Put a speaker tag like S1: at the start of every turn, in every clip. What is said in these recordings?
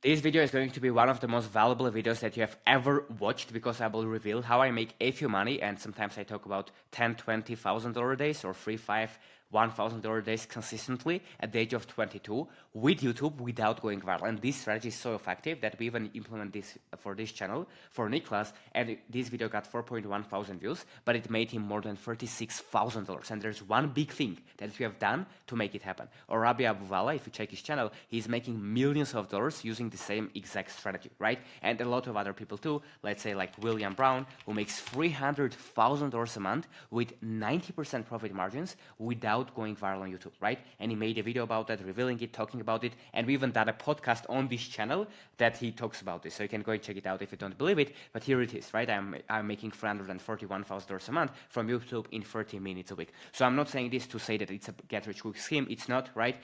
S1: This video is going to be one of the most valuable videos that you have ever watched because I will reveal how I make a few money, and sometimes I talk about $10,000, $20,000 days or 3, 5, $1,000 days consistently at the age of 22 with YouTube without going viral. And this strategy is so effective that we even implement this for this channel for Niklas, and this video got 4.1 thousand views, but it made him more than $36,000. And there's one big thing that we have done to make it happen. Or Rabbi Abuvala, if you check his channel, he's making millions of dollars using the same exact strategy, right? And a lot of other people too, let's say like William Brown, who makes $300,000 a month with 90% profit margins without going viral on YouTube, right? And he made a video about that, revealing it, talking about it, and we even done a podcast on this channel that he talks about this. So you can go and check it out if you don't believe it, but here it is, right? I'm making $341,000 a month from YouTube in 30 minutes a week. So I'm not saying this to say that it's a get-rich-quick scheme. It's not, right?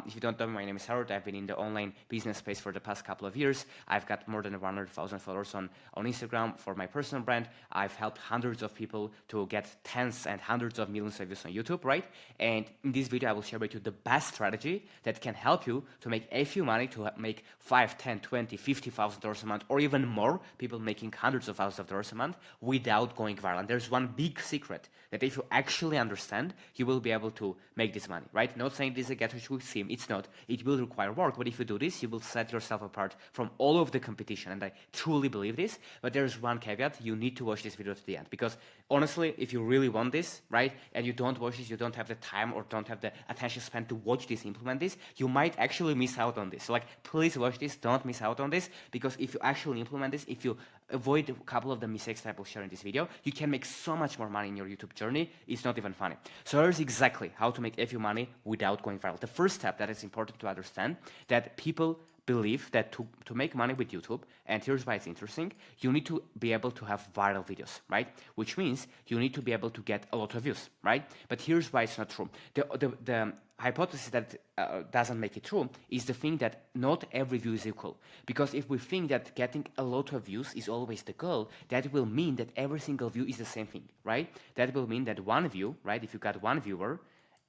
S1: If you don't know me, my name is Harold. I've been in the online business space for the past couple of years. I've got more than 100,000 followers on Instagram for my personal brand. I've helped hundreds of people to get tens and hundreds of millions of views on YouTube, right? And in this video, I will share with you the best strategy that can help you to make a few money, to make $5, $10, $20, $50,000 a month, or even more, people making hundreds of thousands of dollars a month without going viral. And there's one big secret that if you actually understand, you will be able to make this money, right? Not saying this is a get-rich-quick scheme. It's not. It will require work, but if you do this, you will set yourself apart from all of the competition, and I truly believe this. But there's one caveat: you need to watch this video to the end, because honestly, if you really want this, right, and you don't watch this, you don't have the time or don't have the attention span to watch this, implement this, you might actually miss out on this. So like, please watch this, don't miss out on this, because if you actually implement this, if you avoid a couple of the mistakes that I will share in this video, you can make so much more money in your YouTube journey. It's not even funny. So here's exactly how to make a few money without going viral. The first step that is important to understand, that people believe that to make money with YouTube, and here's why it's interesting, you need to be able to have viral videos, right? Which means you need to be able to get a lot of views, right? But here's why it's not true. The hypothesis that doesn't make it true is the thing that not every view is equal. Because if we think that getting a lot of views is always the goal, that will mean that every single view is the same thing, right? That will mean that one view, right, if you got one viewer,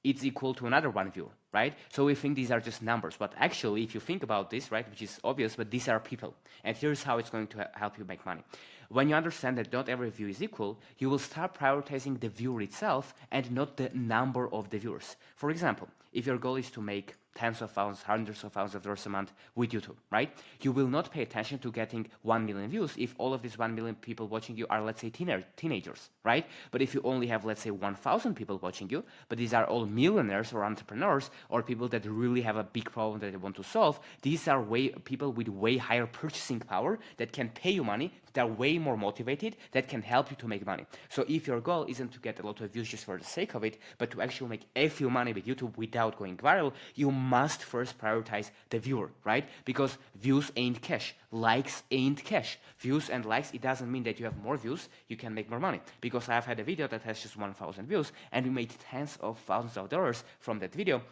S1: it's equal to another one viewer, right? So we think these are just numbers, but actually, if you think about this, right, which is obvious, but these are people. And here's how it's going to help you make money. When you understand that not every view is equal, you will start prioritizing the viewer itself and not the number of the viewers. For example, if your goal is to make tens of thousands, hundreds of thousands of dollars a month with YouTube, right? You will not pay attention to getting 1 million views if all of these 1 million people watching you are, let's say, teenagers, right? But if you only have, let's say, 1,000 people watching you, but these are all millionaires or entrepreneurs or people that really have a big problem that they want to solve, these are people with way higher purchasing power that can pay you money, that are way more motivated, that can help you to make money. So if your goal isn't to get a lot of views just for the sake of it, but to actually make a few money with YouTube without going viral, you must first prioritize the viewer, right? Because views ain't cash, likes ain't cash. Views and likes, it doesn't mean that you have more views, you can make more money. Because I've had a video that has just 1,000 views, and we made tens of thousands of dollars from that video.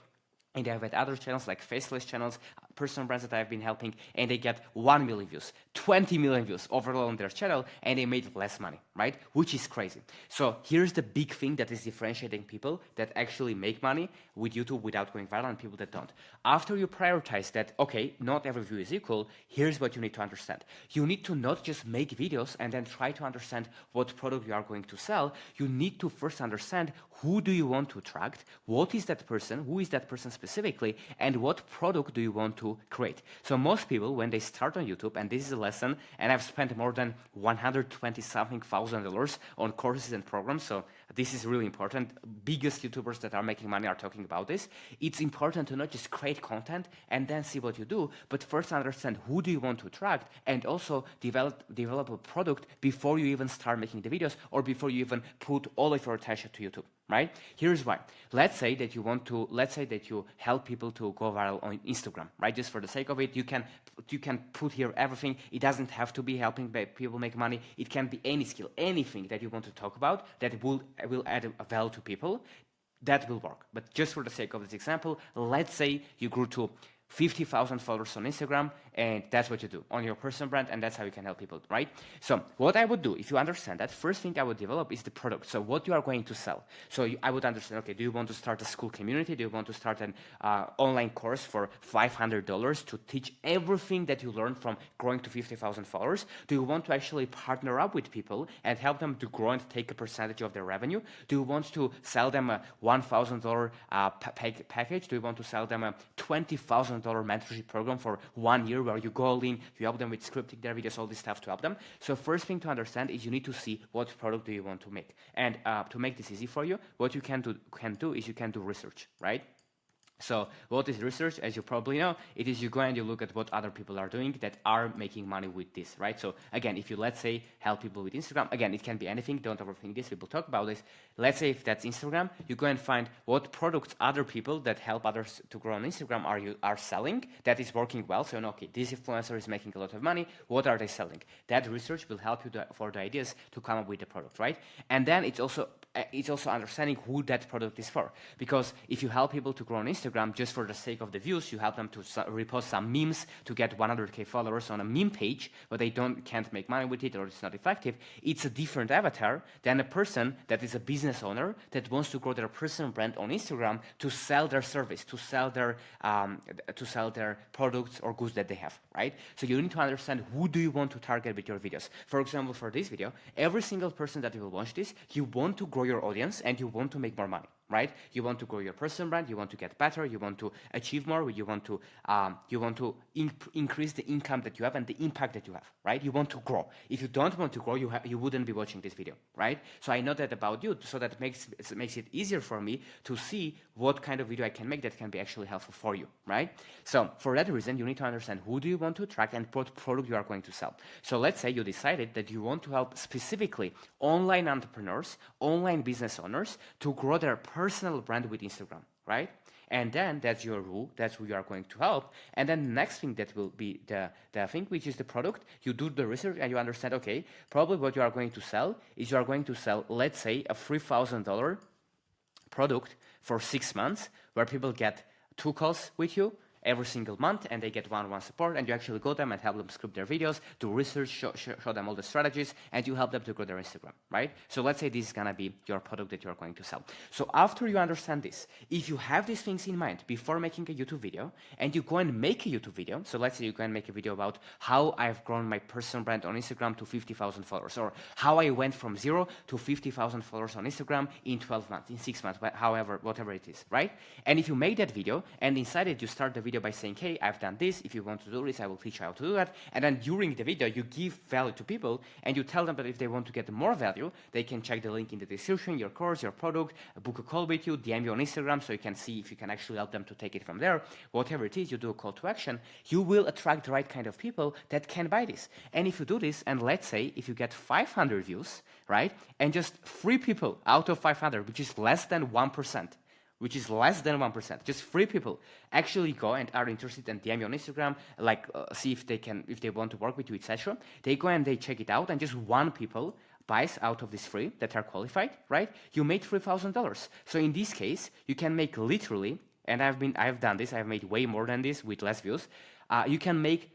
S1: And I've had other channels like faceless channels, personal brands that I've been helping, and they get 1 million views, 20 million views overall on their channel, and they made less money, right? Which is crazy. So here's the big thing that is differentiating people that actually make money with YouTube without going viral and people that don't. After you prioritize that, okay, not every view is equal, here's what you need to understand. You need to not just make videos and then try to understand what product you are going to sell. You need to first understand who do you want to attract, what is that person, who is that person specifically, and what product do you want to create. So most people, when they start on YouTube, and this is a lesson, and I've spent more than $120-something thousand on courses and programs, so this is really important. Biggest YouTubers that are making money are talking about this. It's important to not just create content and then see what you do, but first understand who do you want to attract, and also develop a product before you even start making the videos or before you even put all of your attention to YouTube, right? Here's why. Let's say that you help people to go viral on Instagram, right? Just for the sake of it, you can put here everything. It doesn't have to be helping people make money. It can be any skill, anything that you want to talk about that will add a value to people. That will work. But just for the sake of this example, let's say you grew to 50,000 followers on Instagram and that's what you do on your personal brand, and that's how you can help people, right? So what I would do, if you understand that, first thing I would develop is the product. So what you are going to sell. So I would understand, okay, do you want to start a school community? Do you want to start an online course for $500 to teach everything that you learned from growing to 50,000 followers? Do you want to actually partner up with people and help them to grow and take a percentage of their revenue? Do you want to sell them a $1,000 package? Do you want to sell them a $20,000 mentorship program for 1 year where you go all in, you help them with scripting their videos, all this stuff to help them? So first thing to understand is you need to see what product do you want to make. And to make this easy for you, what you can do is you can do research, right? So what is research? As you probably know, it is you go and you look at what other people are doing that are making money with this, right? So again, if you, let's say, help people with Instagram, again, it can be anything, don't overthink this, people talk about this. Let's say if that's Instagram, you go and find what products other people that help others to grow on Instagram are selling that is working well. So, okay, this influencer is making a lot of money, what are they selling? That research will help you for the ideas to come up with the product, right? And then it's also understanding who that product is for. Because if you help people to grow on Instagram just for the sake of the views, you help them to repost some memes to get 100K followers on a meme page, but they can't make money with it or it's not effective, it's a different avatar than a person that is a business owner that wants to grow their personal brand on Instagram to sell their service, to sell their products or goods that they have, right? So you need to understand who do you want to target with your videos. For example, for this video, every single person that will watch this, you want to grow your audience and you want to make more money, right? You want to grow your personal brand, you want to get better, you want to achieve more, you want to increase the income that you have and the impact that you have, right? You want to grow. If you don't want to grow, you wouldn't be watching this video, right? So I know that about you, so that makes it easier for me to see what kind of video I can make that can be actually helpful for you, right? So for that reason, you need to understand who do you want to attract and what product you are going to sell. So let's say you decided that you want to help specifically online entrepreneurs, online business owners to grow their personal brand with Instagram, right? And then that's your rule, that's who you are going to help. And then the next thing that will be the thing, which is the product. You do the research and you understand, okay, probably what you are going to sell is you are going to sell, let's say, a $3,000 product for 6 months where people get 2 calls with you every single month and they get one-on-one support, and you actually go them and help them script their videos, do research, show them all the strategies, and you help them to grow their Instagram, right? So let's say this is gonna be your product that you're going to sell. So after you understand this, if you have these things in mind before making a YouTube video and you go and make a YouTube video, so let's say you go and make a video about how I've grown my personal brand on Instagram to 50,000 followers, or how I went from 0 to 50,000 followers on Instagram in 12 months, in 6 months, whatever it is, right? And if you make that video and inside it you start the video by saying, hey, I've done this, if you want to do this, I will teach you how to do that, and then during the video you give value to people and you tell them that if they want to get more value, they can check the link in the description, your course, your product, book a call with you, DM you on Instagram so you can see if you can actually help them to take it from there. Whatever it is, you do a call to action, you will attract the right kind of people that can buy this. And if you do this, and let's say if you get 500 views, right, and just 3 people out of 500, which is less than 1%, just 3 people actually go and are interested and DM you on Instagram, like see if they want to work with you, etc. They go and they check it out, and just 1 people buys out of these 3 that are qualified, right? You made $3,000. So in this case, you can make literally, and I've done this, I've made way more than this with less views. You can make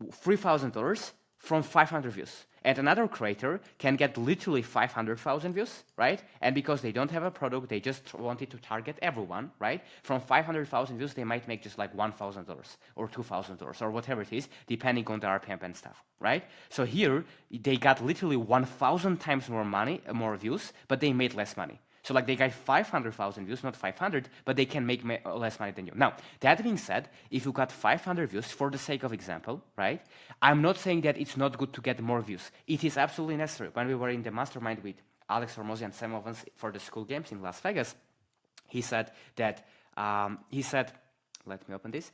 S1: $3,000 from 500 views. And another creator can get literally 500,000 views, right? And because they don't have a product, they just wanted to target everyone, right? From 500,000 views, they might make just like $1,000 or $2,000 or whatever it is, depending on the RPM and stuff, right? So here, they got literally 1,000 times more views, but they made less money. So like they got 500,000 views, not 500, but they can make less money than you. Now, that being said, if you got 500 views, for the sake of example, right? I'm not saying that it's not good to get more views. It is absolutely necessary. When we were in the mastermind with Alex Hormozy and some of us for the school games in Las Vegas, he said that, let me open this,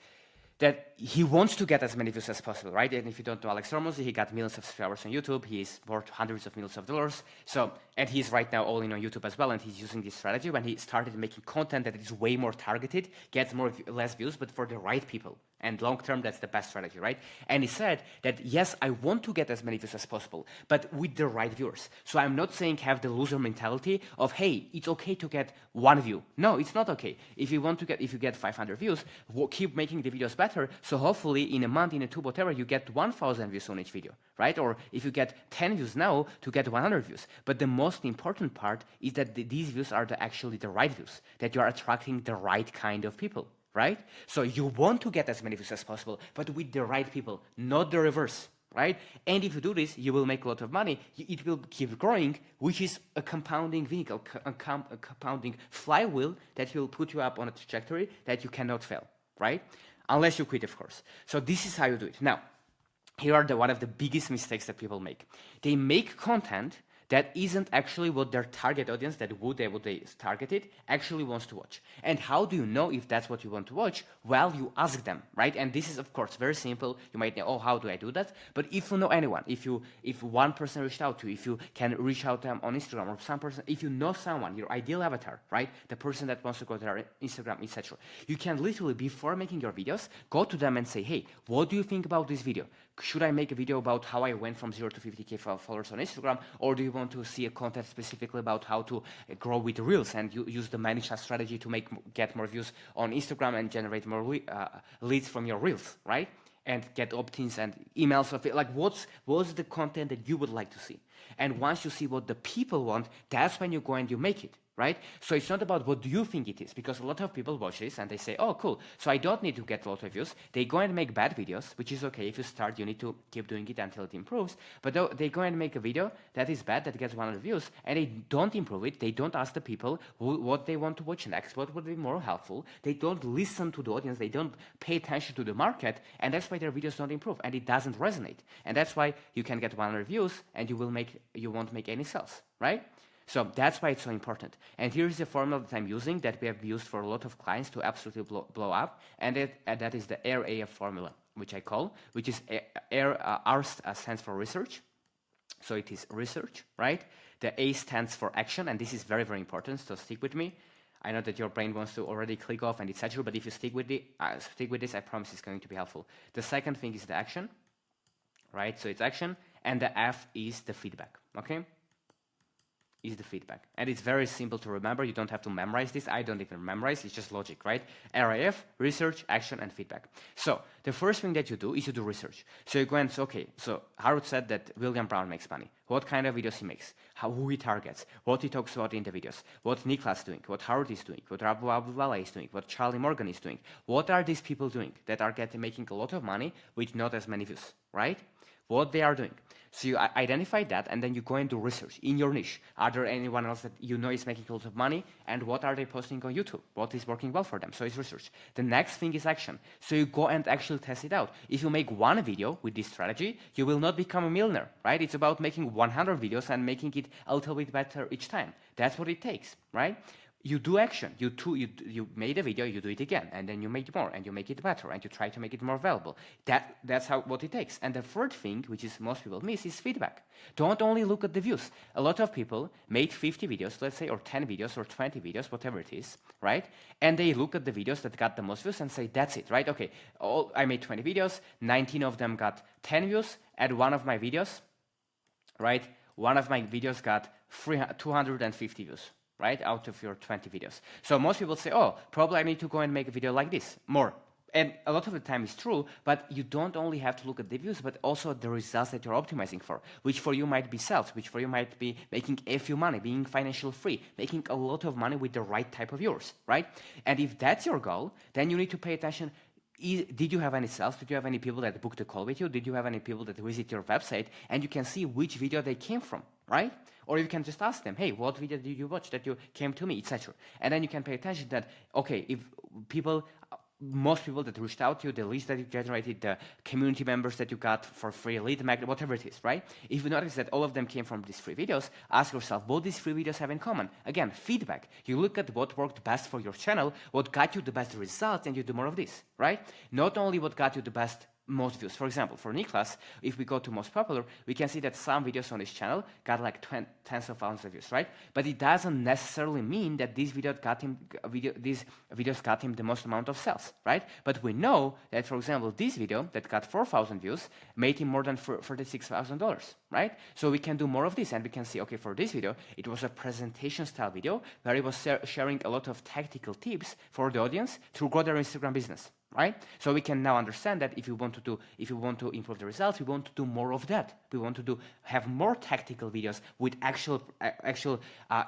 S1: that he wants to get as many views as possible, right? And if you don't know Alex Hormozy, he got millions of subscribers on YouTube. He's worth hundreds of millions of dollars. So, and he's right now all in on YouTube as well, and he's using this strategy when he started making content that is way more targeted, gets less views, but for the right people. And long term, that's the best strategy, right? And he said that, yes, I want to get as many views as possible, but with the right viewers. So I'm not saying have the loser mentality of, hey, it's okay to get 1 view. No, it's not okay. If you get 500 views, keep making the videos better. So hopefully in a month, in a 2, whatever, you get 1,000 views on each video, right? Or if you get 10 views now, to get 100 views. But the most important part is that these views are actually the right views, that you are attracting the right kind of people. Right? So you want to get as many views as possible, but with the right people, not the reverse, right? And if you do this, you will make a lot of money. It will keep growing, which is a compounding vehicle, a compounding flywheel that will put you up on a trajectory that you cannot fail, right? Unless you quit, of course. So this is how you do it. Now, here are one of the biggest mistakes that people make. They make content that isn't actually what their target audience, that they targeted, actually wants to watch. And how do you know if that's what you want to watch? Well, you ask them, right? And this is, of course, very simple. You might know, oh, how do I do that? But if you know anyone, if one person reached out to you, if you can reach out to them on Instagram, or some person, if you know someone, your ideal avatar, right? The person that wants to go to their Instagram, etc. You can literally, before making your videos, go to them and say, hey, what do you think about this video? Should I make a video about how I went from 0 to 50K followers on Instagram, or do you want to see a content specifically about how to grow with Reels and use the managed strategy to get more views on Instagram and generate more leads from your Reels, right? And get opt-ins and emails of it. Like, what's the content that you would like to see? And once you see what the people want, that's when you go and you make it. Right? So it's not about what do you think it is, because a lot of people watch this and they say, oh, cool, so I don't need to get a lot of views. They go and make bad videos, which is okay. If you start, you need to keep doing it until it improves. But they go and make a video that is bad, that gets 100 views, and they don't improve it. They don't ask the people what they want to watch next, what would be more helpful. They don't listen to the audience. They don't pay attention to the market, and that's why their videos don't improve, and it doesn't resonate. And that's why you can get 100 views, and you won't make any sales, right? So that's why it's so important. And here's the formula that I'm using, that we have used for a lot of clients to absolutely blow up, and that is the AIR-AF formula, which is R stands for research. So it is research, right? The A stands for action, and this is very, very important, so stick with me. I know that your brain wants to already click off and etc., but if you stick with this, I promise it's going to be helpful. The second thing is the action, right? So it's action, and the F is the feedback, okay? Is the feedback. And it's very simple to remember. You don't have to memorize this. I don't even memorize. It's just logic, right? RAF, research, action, and feedback. So the first thing that you do is you do research. So you go and say, okay, so Harold said that William Brown makes money. What kind of videos he makes, who he targets, what he talks about in the videos, what Niklas is doing, what Harold is doing, what Abu Abdullah is doing, what Charlie Morgan is doing. What are these people doing that are making a lot of money with not as many views, right? What they are doing. So you identify that, and then you go and do research in your niche. Are there anyone else that you know is making a lot of money, and what are they posting on YouTube? What is working well for them? So it's research. The next thing is action. So you go and actually test it out. If you make one video with this strategy, you will not become a millionaire, right? It's about making 100 videos and making it a little bit better each time. That's what it takes, right? You do action. You made a video, you do it again, and then you make more, and you make it better, and you try to make it more valuable. That's what it takes. And the third thing, which is most people miss, is feedback. Don't only look at the views. A lot of people made 50 videos, let's say, or 10 videos, or 20 videos, whatever it is, right? And they look at the videos that got the most views and say, that's it, right? Okay, I made 20 videos, 19 of them got 10 views, and one of my videos, right? One of my videos got 250 views. Right, out of your 20 videos. So most people say, oh, probably I need to go and make a video like this, more. And a lot of the time it's true, but you don't only have to look at the views, but also the results that you're optimizing for, which for you might be sales, which for you might be making a few money, being financial free, making a lot of money with the right type of viewers, right? And if that's your goal, then you need to pay attention. Did you have any sales? Did you have any people that booked a call with you? Did you have any people that visit your website? And you can see which video they came from, right? Or you can just ask them, hey, what video did you watch that you came to me, etc. And then you can pay attention that, okay, if most people that reached out to you, the leads that you generated, the community members that you got for free, lead magnet, whatever it is, right? If you notice that all of them came from these free videos, ask yourself, what these free videos have in common? Again, feedback. You look at what worked best for your channel, what got you the best results, and you do more of this, right? Not only what got you the best most views. For example, for Niklas, if we go to most popular, we can see that some videos on his channel got like tens of thousands of views, right? But it doesn't necessarily mean that these videos got him the most amount of sales, right? But we know that, for example, this video that got 4,000 views made him more than $36,000, right? So we can do more of this, and we can see, okay, for this video, it was a presentation style video where he was sharing a lot of tactical tips for the audience to grow their Instagram business, right? So we can now understand that if you want to improve the results, we want to do more of that. We want to have more tactical videos with actual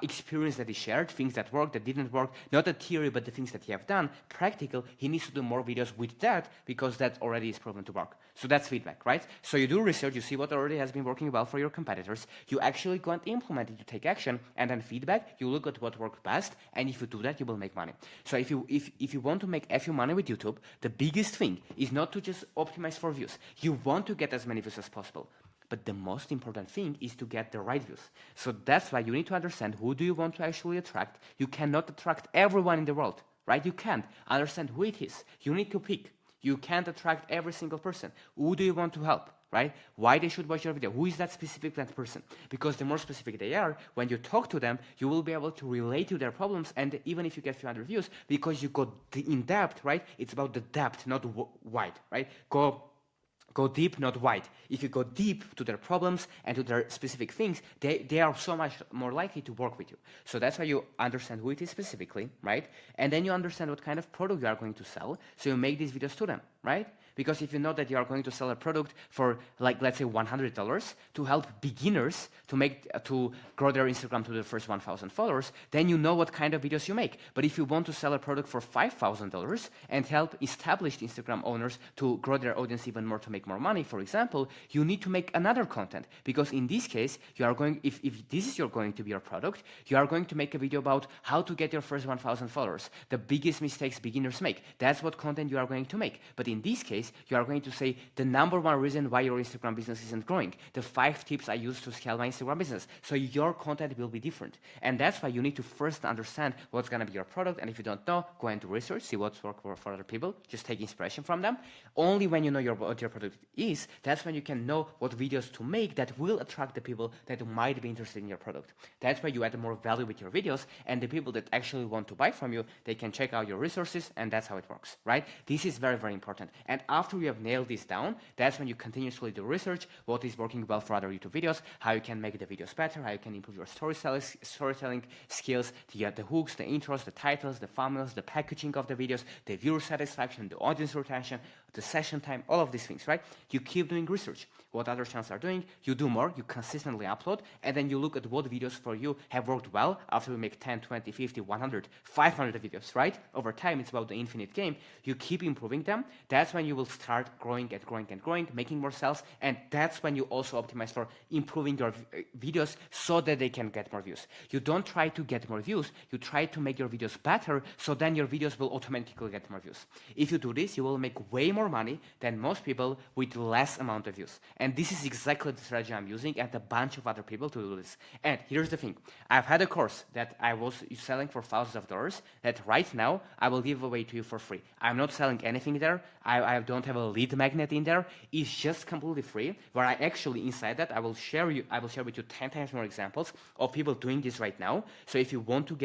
S1: experience that is shared, things that work, that didn't work, not the theory, but the things that he have done, practical. He needs to do more videos with that because that already is proven to work. So that's feedback, right? So you do research, you see what already has been working well for your competitors, you actually go and implement it, you take action, and then feedback, you look at what worked best, and if you do that, you will make money. So if you want to make a few money with YouTube, the biggest thing is not to just optimize for views. You want to get as many views as possible. But the most important thing is to get the right views. So that's why you need to understand who do you want to actually attract. You cannot attract everyone in the world, right? You can't. Understand who it is. You need to pick. You can't attract every single person. Who do you want to help, right? Why they should watch your video? Who is that specific person? Because the more specific they are, when you talk to them, you will be able to relate to their problems. And even if you get few hundred views, because you go in depth, right? It's about the depth, not wide, right? Go deep, not wide. If you go deep to their problems and to their specific things, they are so much more likely to work with you. So that's why you understand who it is specifically, right? And then you understand what kind of product you are going to sell, so you make these videos to them, right? Because if you know that you are going to sell a product for, like, let's say $100 to help beginners to grow their Instagram to the first 1,000 followers, then you know what kind of videos you make. But if you want to sell a product for $5,000 and help established Instagram owners to grow their audience even more to make more money, for example, you need to make another content. Because in this case, you are going, if this is going to be your product, you are going to make a video about how to get your first 1,000 followers, the biggest mistakes beginners make. That's what content you are going to make. But in this case, you are going to say the number one reason why your Instagram business isn't growing, the 5 tips I use to scale my Instagram business. So your content will be different. And that's why you need to first understand what's going to be your product. And if you don't know, go into research, see what's worked for other people, just take inspiration from them. Only when you know what your product is, that's when you can know what videos to make that will attract the people that might be interested in your product. That's why you add more value with your videos, and the people that actually want to buy from you, they can check out your resources, and that's how it works, right? This is very, very important. And after you have nailed this down, that's when you continuously do research, what is working well for other YouTube videos, how you can make the videos better, how you can improve your storytelling skills, the hooks, the intros, the titles, the thumbnails, the packaging of the videos, the viewer satisfaction, the audience retention, the session time, all of these things, right? You keep doing research. What other channels are doing, you do more, you consistently upload, and then you look at what videos for you have worked well after you make 10, 20, 50, 100, 500 videos, right? Over time, it's about the infinite game. You keep improving them. That's when you will start growing and growing and growing, making more sales, and that's when you also optimize for improving your videos so that they can get more views. You don't try to get more views, you try to make your videos better, so then your videos will automatically get more views. If you do this, you will make way more money than most people with less amount of views. And this is exactly the strategy I'm using and a bunch of other people to do this. And here's the thing. I've had a course that I was selling for thousands of dollars that right now I will give away to you for free. I'm not selling anything there. I don't have a lead magnet in there. It's just completely free, where I actually inside that I will share with you 10 times more examples of people doing this right now. So if you want to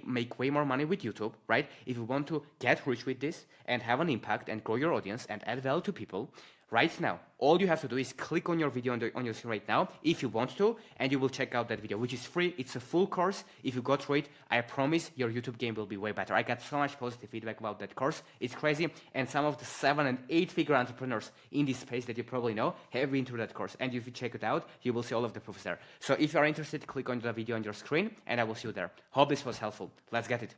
S1: make way more money with YouTube, right? If you want to get rich with this and have an impact and grow your audience and add value to people, right now, all you have to do is click on your video on your screen right now, if you want to, and you will check out that video, which is free. It's a full course. If you go through it, I promise your YouTube game will be way better. I got so much positive feedback about that course. It's crazy. And some of the 7- and 8-figure entrepreneurs in this space that you probably know have been through that course. And if you check it out, you will see all of the proofs there. So if you are interested, click on the video on your screen, and I will see you there. Hope this was helpful. Let's get it.